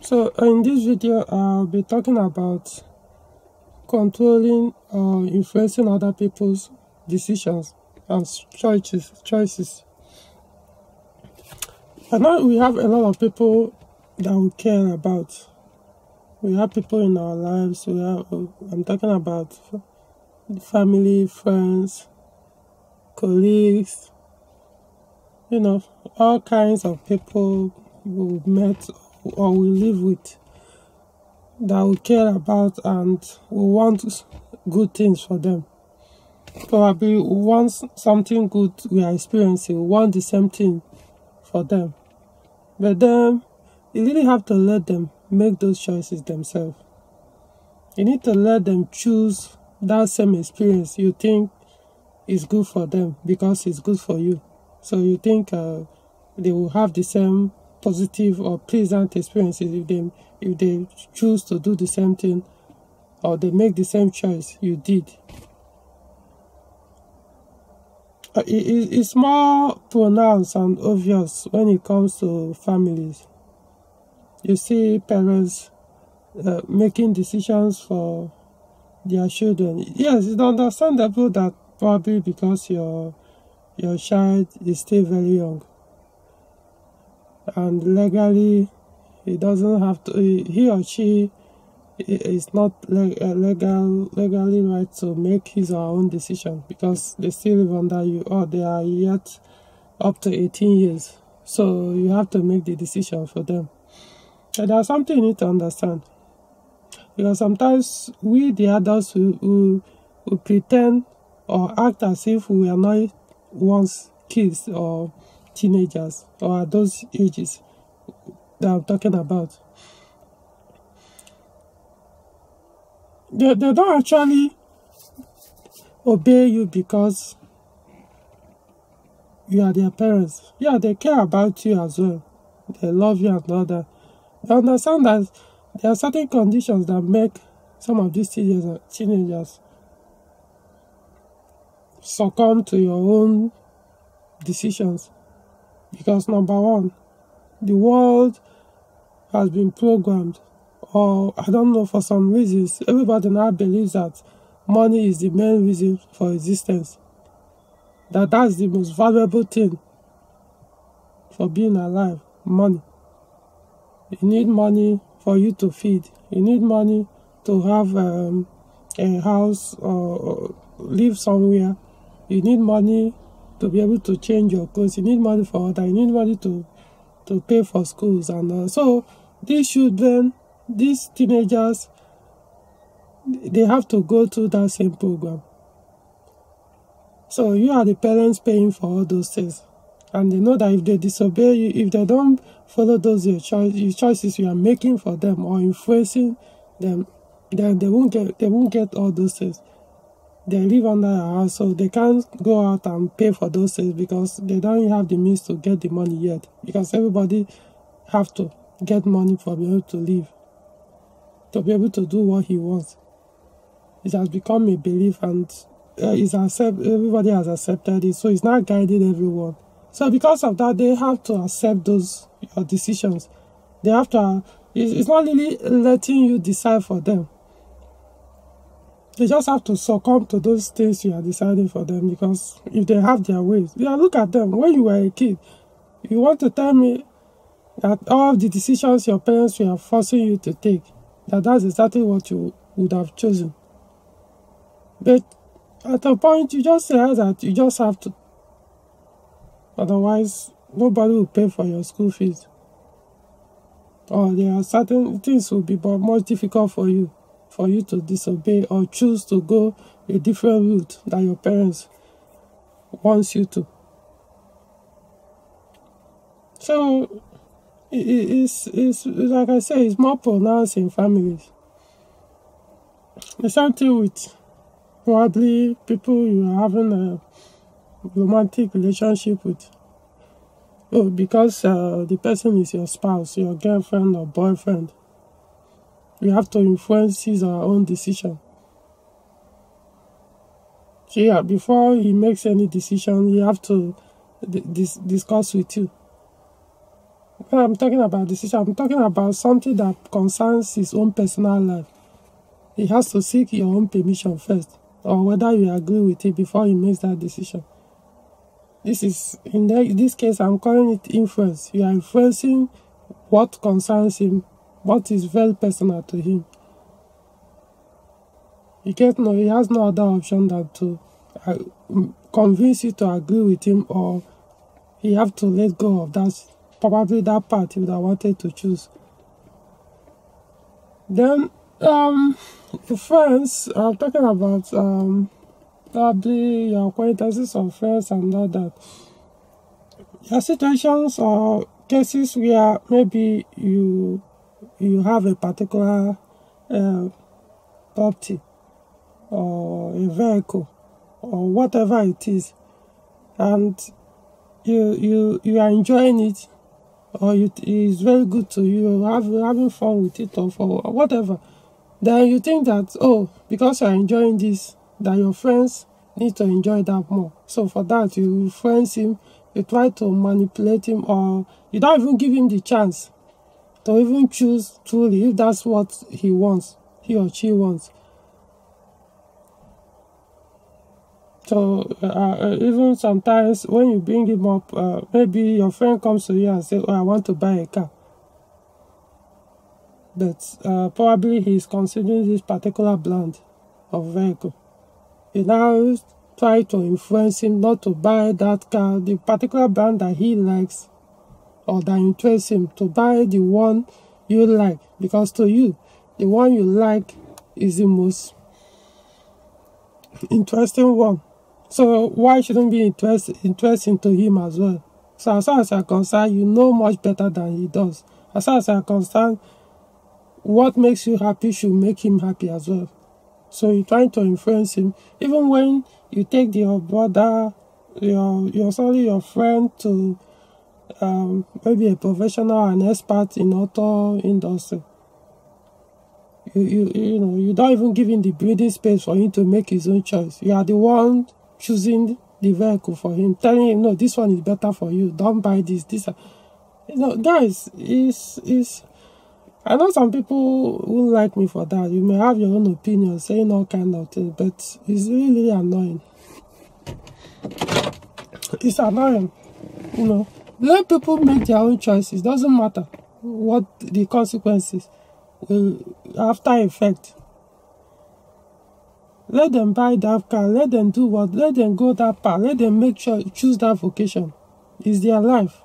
So in this video, I'll be talking about controlling or influencing other people's decisions and choices. I know we have a lot of people that we care about. We have people in our lives. I'm talking about family, friends, colleagues, all kinds of people we've met or we live with that we care about, and we want good things for them. Probably we want something good we are experiencing, we want the same thing for them. But then you really have to let them make those choices themselves. You need to let them choose that same experience you think is good for them because it's good for you. So you think they will have the same positive or pleasant experiences if they choose to do the same thing or they make the same choice you did. It's more pronounced and obvious when it comes to families. You see parents making decisions for their children. Yes, it's understandable that probably because your child is still very young and legally he doesn't have to, he or she is not legally right to make his or her own decision because they still live under you or they are yet up to 18 years. So you have to make the decision for them. And there's something you need to understand. Because sometimes we, the adults, who pretend or act as if we are not once kids or teenagers or at those ages that I'm talking about. They don't actually obey you because you are their parents. Yeah, they care about you as well. They love you and all that. They understand that there are certain conditions that make some of these teenagers succumb to your own decisions. Because number one, the world has been programmed, or I don't know, for some reasons, everybody now believes that money is the main reason for existence. That's the most valuable thing for being alive, money. You need money for you to feed. You need money to have a house or live somewhere. You need money to be able to change your clothes. You need money for that. You need money to pay for schools. And so these children, these teenagers, they have to go through that same program. So you are the parents paying for all those things. And they know that if they disobey you, if they don't follow those your choices you are making for them or influencing them, then they won't get all those things. They live under a house, so they can't go out and pay for those things because they don't have the means to get the money yet. Because everybody have to get money for being able to live, to be able to do what he wants. It has become a belief, and everybody has accepted it, so it's not guiding everyone. So because of that, they have to accept those your decisions. They have to. It's not really letting you decide for them. They just have to succumb to those things you are deciding for them, because if they have their ways, look at them. When you were a kid, you want to tell me that all the decisions your parents were forcing you to take, that's exactly what you would have chosen. But at a point, you just say that you just have to. Otherwise, nobody will pay for your school fees. Or there are certain things will be more difficult for you to disobey or choose to go a different route that your parents want you to. So it's like I say, it's more pronounced in families. The same thing with probably people you are having a romantic relationship with. Because the person is your spouse, your girlfriend or boyfriend, you have to influence his or her own decision. So yeah, before he makes any decision, you have to discuss with you. when I'm talking about decision, I'm talking about something that concerns his own personal life. He has to seek your own permission first, or whether you agree with it before he makes that decision. This is, in this case, I'm calling it influence. You are influencing what concerns him, what is very personal to him. He has no other option than to convince you to agree with him, or he have to let go of that, probably that part you would have wanted to choose. Then, the friends, I'm talking about probably your acquaintances or friends and all that. There are situations or cases where maybe you have a particular property or a vehicle or whatever it is, and you are enjoying it, or it is very good to you, having fun with it, or for whatever. Then you think that, oh, because you are enjoying this, that your friends need to enjoy that more. So for that, you influence him, you try to manipulate him, or you don't even give him the chance to even choose truly if that's what he wants, he or she wants. So even sometimes when you bring him up, maybe your friend comes to you and says, oh, I want to buy a car. But probably he's considering this particular brand of vehicle. You now try to influence him not to buy that car, the particular brand that he likes or that interests him, to buy the one you like, because to you, the one you like is the most interesting one. So why shouldn't be interesting to him as well? So as far as I'm concerned, you know much better than he does. As far as I'm concerned, what makes you happy should make him happy as well. So you're trying to influence him, even when you take your brother, your friend to maybe a professional, an expert in auto industry. You don't even give him the breathing space for him to make his own choice. You are the one choosing the vehicle for him, telling him, no, this one is better for you, don't buy this. Guys, I know some people won't like me for that. You may have your own opinion, saying all kind of things, but it's really annoying. It's annoying, Let people make their own choices. Doesn't matter what the consequences will after effect. Let them buy that car. Let them do what. Let them go that path. Let them choose that vocation. It's their life.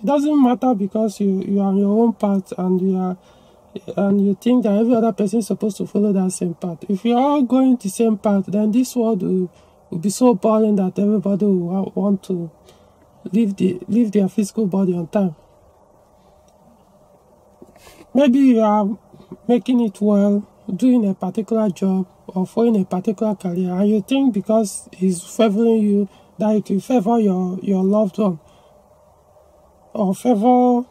It doesn't matter because you are on your own path and you think that every other person is supposed to follow that same path. If you're all going the same path, then this world will be so boring that everybody will want to leave their physical body on time. Maybe you are making it well, doing a particular job or following a particular career, and you think because he's favoring you that it will favor your loved one or favor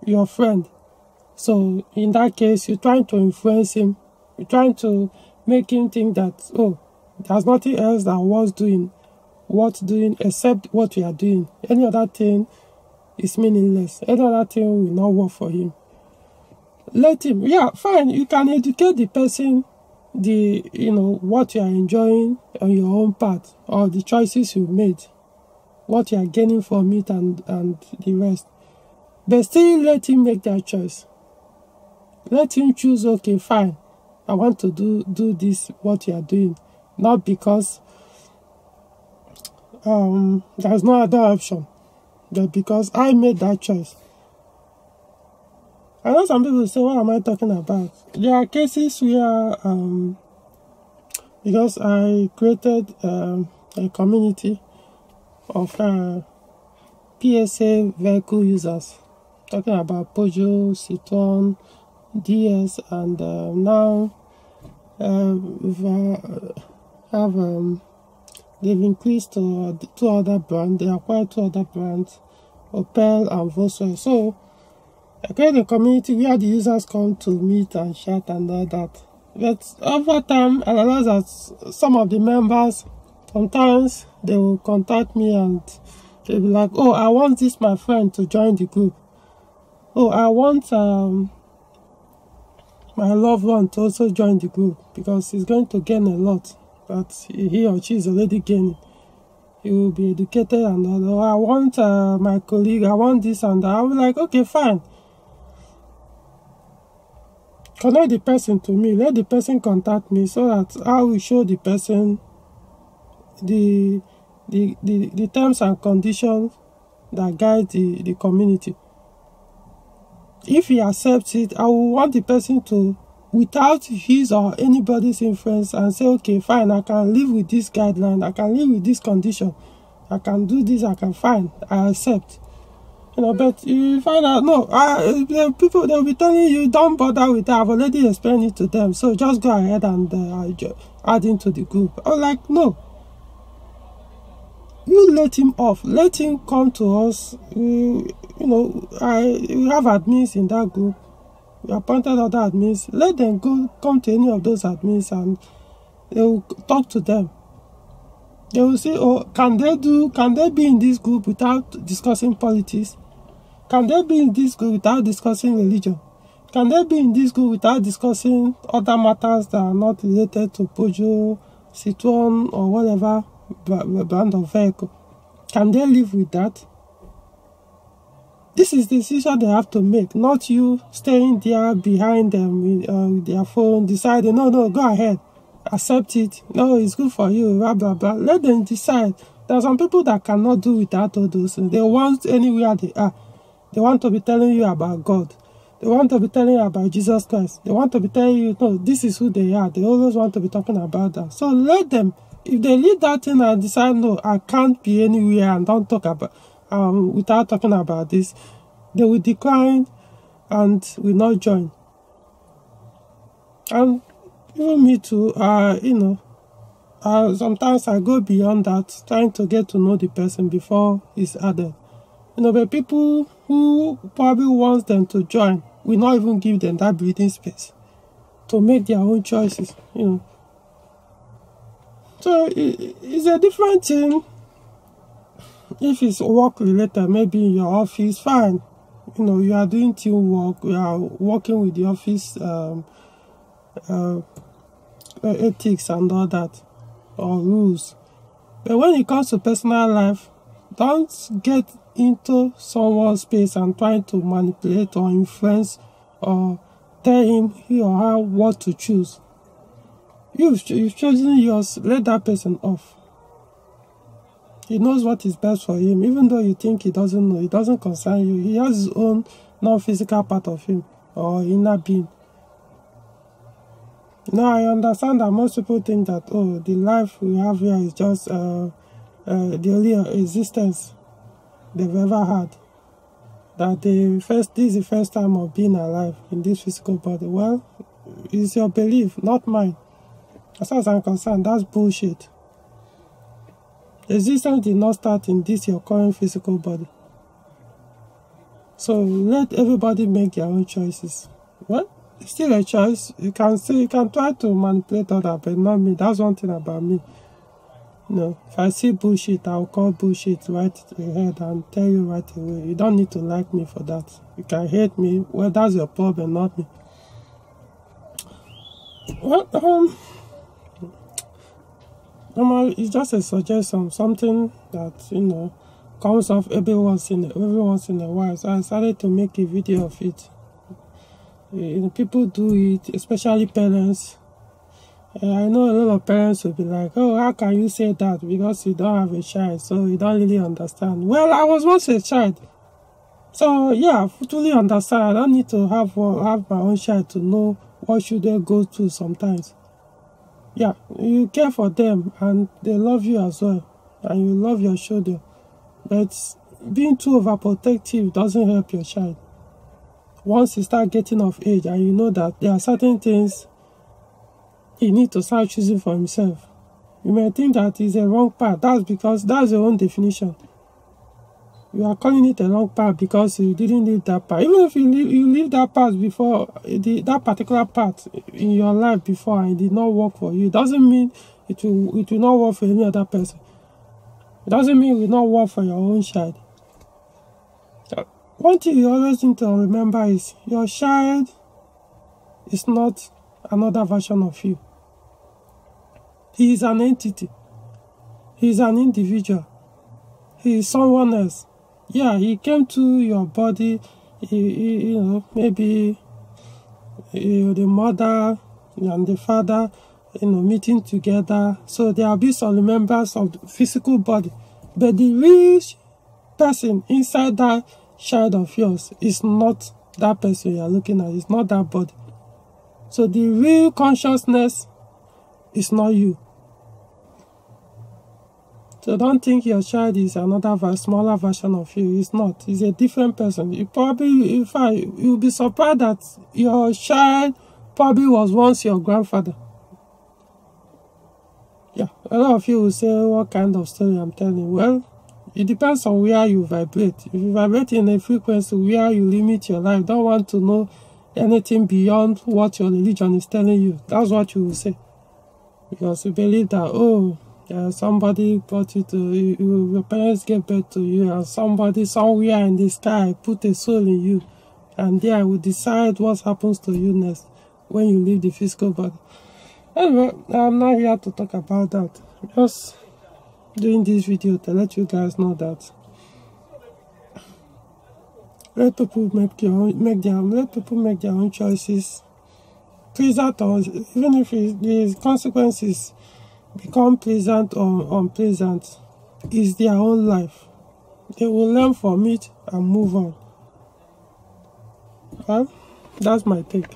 your friend. So in that case, you're trying to influence him. You're trying to make him think that, oh, there's nothing else that worth doing except what we are doing. Any other thing is meaningless. Any other thing will not work for him. Let him, fine, you can educate the person, what you are enjoying on your own path, or the choices you made, what you are gaining from it and the rest. But still let him make that choice. Let him choose, okay, fine, I want to do this, what you are doing. Not because there's no other option, but because I made that choice. I know some people say, what am I talking about? There are cases where, because I created a community of PSA vehicle users, talking about Peugeot, Citroën, DS, and now they've increased to 2 other brands. They acquired 2 other brands, Opel and Volkswagen. So I create a community where the users come to meet and chat and all that. But over time, I realized that some of the members, sometimes they will contact me and They'll be like, oh, I want this my friend to join the group. Oh, I want my loved one to also join the group because he's going to gain a lot, but he or she is already gaining. He will be educated and all. Oh, I want my colleague, I want this and that. I'll be like, okay, fine. Connect the person to me. Let the person contact me so that I will show the person the terms and conditions that guide the community. If he accepts it, I will want the person to, without his or anybody's influence, and say, okay, fine, I can live with this guideline, I can live with this condition, I can do this, I can, fine, I accept. But you find out, no, people, they'll be telling you, don't bother with that, I've already explained it to them, so just go ahead and add into the group. I'm like, no. You let him off. Let him come to us. We have admins in that group. We appointed other admins. Let them come to any of those admins and they will talk to them. They will say, oh, can they be in this group without discussing politics? Can they be in this group without discussing religion? Can they be in this group without discussing other matters that are not related to Peugeot, Citroën, or whatever brand of vehicle? Can they live with that? This is the decision they have to make, not you staying there behind them with their phone, deciding, no, go ahead, accept it, no, it's good for you, blah, blah, blah. Let them decide. There are some people that cannot do without all those things. They want anywhere they are. They want to be telling you about God. They want to be telling you about Jesus Christ. They want to be telling you, no, this is who they are. They always want to be talking about that. So let them. If they leave that thing and decide, no, I can't be anywhere and don't talk about, without talking about this, they will decline and will not join. And even me too, sometimes I go beyond that, trying to get to know the person before it's added. But people who probably want them to join will not even give them that breathing space to make their own choices, So it's a different thing. If it's work related, maybe in your office, fine. You are doing teamwork, you are working with the office ethics and all that, or rules. But when it comes to personal life, don't get into someone's space and trying to manipulate or influence or tell him, he or her, what to choose. You've chosen yours. Let that person off. He knows what is best for him, even though you think he doesn't know. It doesn't concern you. He has his own non-physical part of him or inner being. I understand that most people think that, oh, the life we have here is just the only existence they've ever had. That this is the first time of being alive in this physical body. Well, it's your belief, not mine. As far as I'm concerned, that's bullshit. Existence did not start in this your current physical body. So let everybody make their own choices. Well, it's still a choice. You can try to manipulate others, but not me. That's one thing about me. If I see bullshit, I'll call bullshit right ahead and tell you right away. You don't need to like me for that. You can hate me. Well, that's your problem, not me. Well, it's just a suggestion, something that comes off every once in a while. So I decided to make a video of it. People do it, especially parents. I know a lot of parents will be like, oh, how can you say that? Because you don't have a child, so you don't really understand. Well, I was once a child. So, yeah, I fully understand. I don't need to have my own child to know what should they go through sometimes. Yeah, you care for them, and they love you as well. And you love your children. But being too overprotective doesn't help your child. Once you start getting of age, and you know that there are certain things he needs to start choosing for himself. You may think that is a wrong path. That's because that's your own definition. You are calling it a wrong path because you didn't live that path. Even if you live that path before, that particular path in your life before, and it did not work for you, it doesn't mean it will not work for any other person. It doesn't mean you will not work for your own child. One thing you always need to remember is your child is not another version of you. He is an entity. He is an individual. He is someone else. Yeah, he came to your body, maybe the mother and the father, meeting together. So there will be some members of the physical body. But the real person inside that child of yours is not that person you are looking at. It's not that body. So the real consciousness is not you. So don't think your child is another smaller version of you. It's not. It's a different person. You'll be surprised that your child probably was once your grandfather. Yeah, a lot of you will say, what kind of story I'm telling? Well, it depends on where you vibrate. If you vibrate in a frequency where you limit your life, don't want to know anything beyond what your religion is telling you, that's what you will say. Because you believe that, somebody brought you your parents gave birth to you, and somebody somewhere in the sky put a soul in you, and there will decide what happens to you next when you leave the physical body. Anyway, I'm not here to talk about that. Just doing this video to let you guys know that let people make their own choices. Pleasant or even if the consequences become pleasant or unpleasant, is their own life. They will learn from it and move on. Well, that's my take.